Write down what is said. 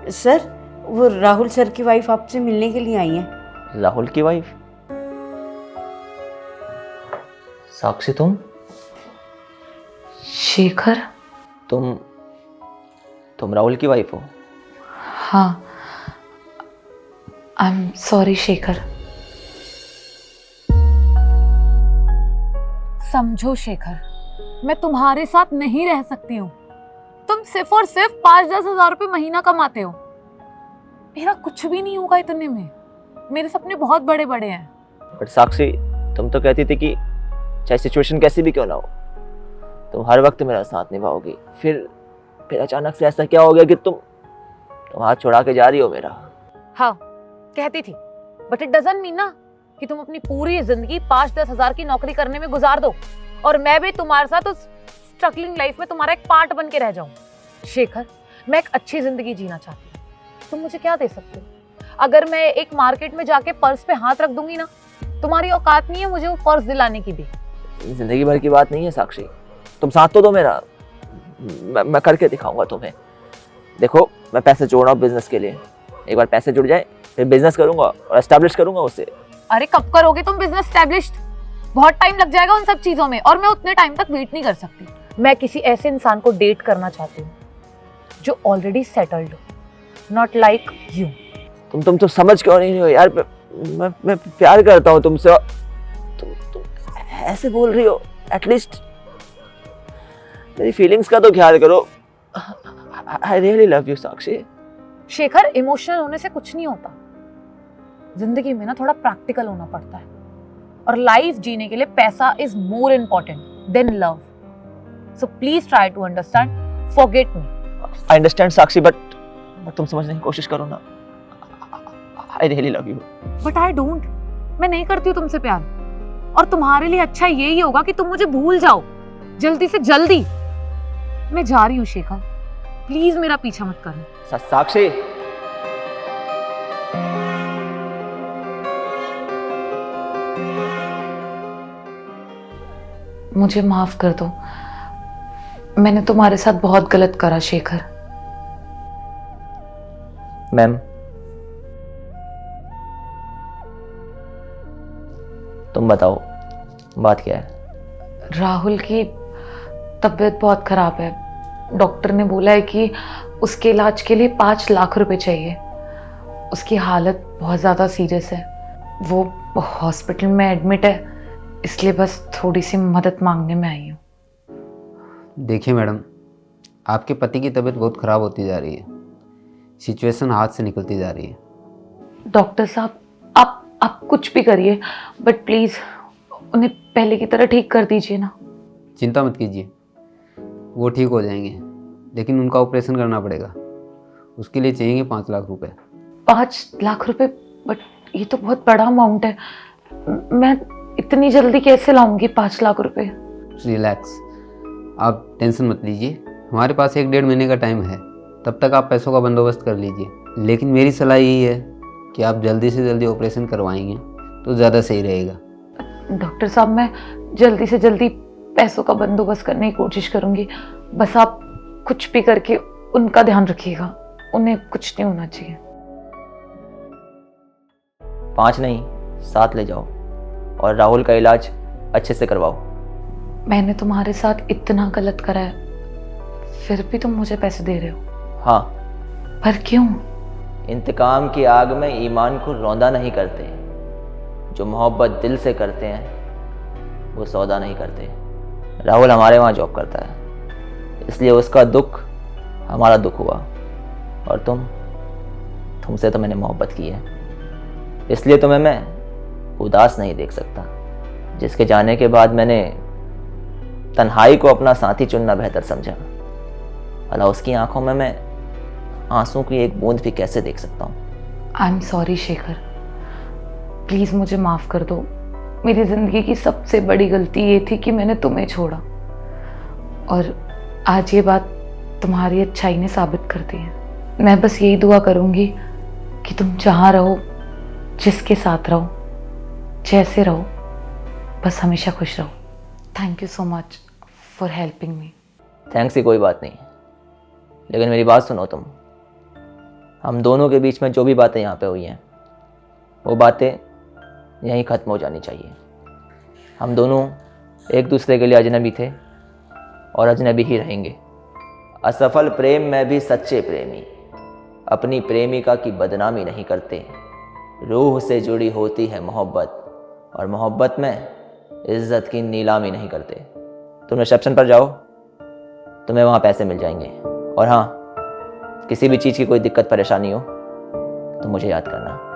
Sir, वो Rahul sir की wife आपसे मिलने के लिए आई है। राहुल की वाइफ? साक्षी तुम? शेखर? तुम राहुल की वाइफ हो? हाँ। I am sorry Shekhar. समझो शेखर, मैं तुम्हारे साथ नहीं रह सकती हूँ। तुम सिर्फ और सिर्फ 5-10 हजार रुपये महीना कमाते हो। मेरा कुछ भी नहीं होगा इतने में। मेरे सपने बहुत बड़े बड़े हैं। बट साक्षी, तुम तो कहती थी कि चाहे सिचुएशन कैसी भी क्यों ना हो, तुम हर वक्त मेरा साथ निभाओगी। फिर अचानक से ऐसा क्या हो गया कि तुम हाथ छुड़ा के जा रही हो मेरा? हाँ, कहती थी, बट इट डजंट मीन ना कि तुम अपनी पूरी जिंदगी 5-10 हजार की नौकरी करने में गुजार दो और मैं भी तुम्हारे साथ उस स्ट्रगलिंग लाइफ में तुम्हारा एक पार्ट बन के रह जाऊं। शेखर, मैं एक अच्छी जिंदगी जीना चाहती हूँ। तुम मुझे क्या दे सकते हो? अगर मैं एक मार्केट में जाके पर्स पे हाथ रख दूंगी ना, तुम्हारी औकात नहीं है मुझे वो पर्स दिलाने की भी। जिंदगी भर की बात नहीं है साक्षी, तुम साथ तो दो मेरा। मैं करके दिखाऊंगा तुम्हें। देखो, मैं पैसे जोड़ रहा हूँ बिजनेस के लिए। एक बार पैसे जुड़ जाए फिर बिजनेस करूंगा और एस्टैब्लिश करूंगा उसे। अरे कब करोगे तुम बिजनेस एस्टैब्लिश्ड? बहुत टाइम लग जाएगा उन सब चीजों में और मैं उतने टाइम तक वेट नहीं कर सकती। मैं किसी ऐसे इंसान को डेट करना चाहती हूँ जो ऑलरेडी सेटल्ड हो, नॉट लाइक यू। तुम तो समझ क्यों नहीं हो यार? मैं प्यार करता हूँ तुमसे। तुम ऐसे बोल रही हो। एटलीस्ट मेरी फीलिंग्स का तो ख्याल करो। आई really love you Sakshi. Shekhar, emotional होने से कुछ नहीं होता। जिंदगी में ना थोड़ा प्रैक्टिकल होना पड़ता है और लाइफ जीने के लिए पैसा is more important than love. So please try to understand, forget me. I understand Sakshi, but तुम समझने की कोशिश करो ना। I really love you. But I don't. मैं नहीं करती हूँ तुमसे प्यार और तुम्हारे लिए अच्छा यही होगा कि तुम मुझे भूल जाओ जल्दी से जल्दी। मैं जा रही हूँ शेखर, प्लीज मेरा पीछा मत करना। साक्षी, मुझे माफ कर दो। मैंने तुम्हारे साथ बहुत गलत करा शेखर। मैम, तुम बताओ बात क्या है? राहुल की तबीयत बहुत खराब है। डॉक्टर ने बोला है कि उसके इलाज के लिए 5 लाख रुपए चाहिए। उसकी हालत बहुत ज़्यादा सीरियस है। वो हॉस्पिटल में एडमिट है, इसलिए बस थोड़ी सी मदद मांगने में आई हूँ। देखिए मैडम, आपके पति की तबीयत बहुत ख़राब होती जा रही है। सिचुएशन हाथ से निकलती जा रही है। डॉक्टर साहब, आप कुछ भी करिए, बट प्लीज़ उन्हें पहले की तरह ठीक कर दीजिए ना। चिंता मत कीजिए, वो ठीक हो जाएंगे, लेकिन उनका ऑपरेशन करना पड़ेगा। उसके लिए चाहिए 5 लाख रुपए। 5 लाख रुपए? बट ये तो बहुत बड़ा अमाउंट है। मैं इतनी जल्दी कैसे लाऊंगी 5 लाख रुपए? रिलैक्स, आप टेंशन मत लीजिए। हमारे पास 1-1.5 महीने का टाइम है, तब तक आप पैसों का बंदोबस्त कर लीजिए। लेकिन मेरी सलाह यही है कि आप जल्दी से जल्दी ऑपरेशन करवाएंगे तो ज़्यादा सही रहेगा। डॉक्टर साहब, मैं जल्दी से जल्दी पैसों का बंदोबस्त करने की कोशिश करूंगी। बस आप कुछ भी करके उनका ध्यान रखिएगा, उन्हें कुछ नहीं होना चाहिए। 5 नहीं 7 ले जाओ और राहुल का इलाज अच्छे से करवाओ। मैंने तुम्हारे साथ इतना गलत करा है, फिर भी तुम मुझे पैसे दे रहे हो? हाँ। पर क्यों? इंतकाम की आग में ईमान को रौंदा नहीं करते। जो मोहब्बत दिल से करते हैं वो सौदा नहीं करते। राहुल हमारे वहाँ जॉब करता है, इसलिए उसका दुख हमारा दुख हुआ। और तुमसे तो मैंने मोहब्बत की है, इसलिए तुम्हें मैं उदास नहीं देख सकता। जिसके जाने के बाद मैंने तन्हाई को अपना साथी चुनना बेहतर समझा, भला उसकी आंखों में मैं आंसू की एक बूंद भी कैसे देख सकता हूँ। I am sorry Shekhar, please मुझे माफ़ कर दो। मेरी ज़िंदगी की सबसे बड़ी गलती ये थी कि मैंने तुम्हें छोड़ा, और आज ये बात तुम्हारी अच्छाई ने साबित कर दी है। मैं बस यही दुआ करूँगी कि तुम जहाँ रहो, जिसके साथ रहो, जैसे रहो, बस हमेशा खुश रहो। Thank you so much for helping me. Thanks की कोई बात नहीं, लेकिन मेरी बात सुनो। हम दोनों के बीच में जो भी बातें यहाँ पे हुई हैं वो बातें यहीं ख़त्म हो जानी चाहिए। हम दोनों एक दूसरे के लिए अजनबी थे और अजनबी ही रहेंगे। असफल प्रेम में भी सच्चे प्रेमी अपनी प्रेमिका की बदनामी नहीं करते। रूह से जुड़ी होती है मोहब्बत और मोहब्बत में इज्जत की नीलामी नहीं करते। तुम रिसेप्शन पर जाओ, तुम्हें वहाँ पैसे मिल जाएंगे। और हाँ, किसी भी चीज़ की कोई दिक्कत परेशानी हो तो मुझे याद करना।